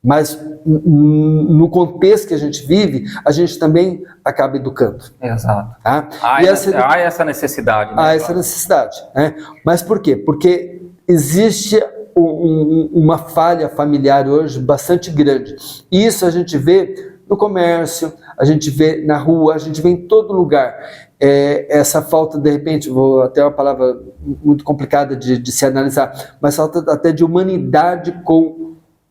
mas no contexto que a gente vive, a gente também acaba educando. Exato. Tá? Há essa necessidade. Né? Há essa necessidade. Mas por quê? Porque existe uma falha familiar hoje bastante grande. E isso a gente vê no comércio, a gente vê na rua, a gente vê em todo lugar. Essa falta, de repente, vou até uma palavra muito complicada de se analisar, mas falta até de humanidade com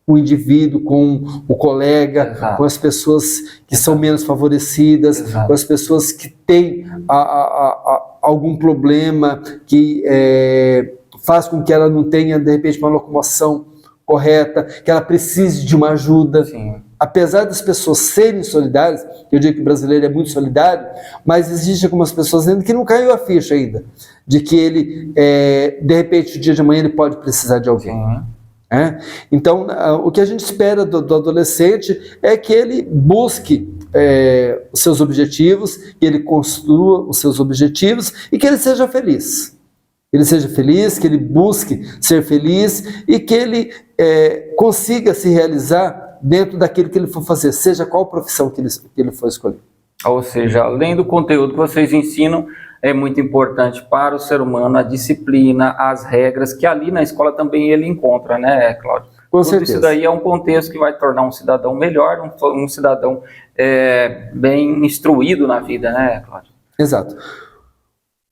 o indivíduo, com o colega, com as pessoas que são menos favorecidas, com as pessoas que têm algum problema que faz com que ela não tenha, de repente, uma locomoção correta, que ela precise de uma ajuda. Sim. Apesar das pessoas serem solidárias, eu digo que o brasileiro é muito solidário, mas existe algumas pessoas ainda que não caiu a ficha ainda, de que ele, de repente, o dia de amanhã ele pode precisar de alguém. Então, o que a gente espera do adolescente é que ele busque os seus objetivos, que ele construa os seus objetivos e que ele seja feliz. Ele seja feliz, que ele busque ser feliz e que ele consiga se realizar dentro daquilo que ele for fazer, seja qual profissão que ele for escolher. Ou seja, além do conteúdo que vocês ensinam, é muito importante para o ser humano a disciplina, as regras, que ali na escola também ele encontra, né, Cláudio? Com certeza. Isso daí é um contexto que vai tornar um cidadão melhor, um cidadão bem instruído na vida, né, Cláudio? Exato.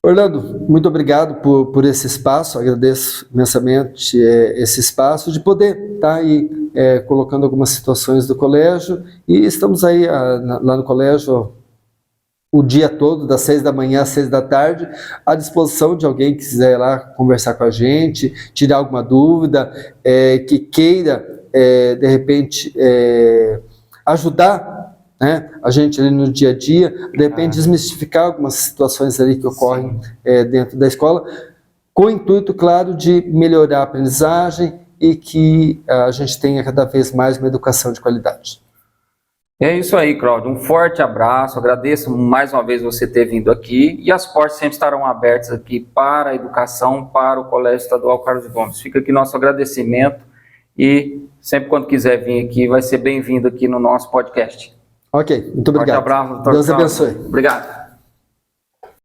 Orlando, muito obrigado por esse espaço, agradeço imensamente esse espaço de poder estar aí colocando algumas situações do colégio, e estamos aí lá no colégio o dia todo, das 6 da manhã às 6 da tarde, à disposição de alguém que quiser ir lá conversar com a gente, tirar alguma dúvida, que queira, de repente, ajudar né? A gente ali no dia a dia, de repente desmistificar algumas situações ali que ocorrem dentro da escola, com o intuito, claro, de melhorar a aprendizagem e que a gente tenha cada vez mais uma educação de qualidade. É isso aí, Cláudio. Um forte abraço. Agradeço mais uma vez você ter vindo aqui e as portas sempre estarão abertas aqui para a educação, para o Colégio Estadual Carlos Gomes. Fica aqui nosso agradecimento e sempre quando quiser vir aqui vai ser bem-vindo aqui no nosso podcast. Ok, muito obrigado. Forte abraço, doutor Deus Cláudio. abençoe. Obrigado.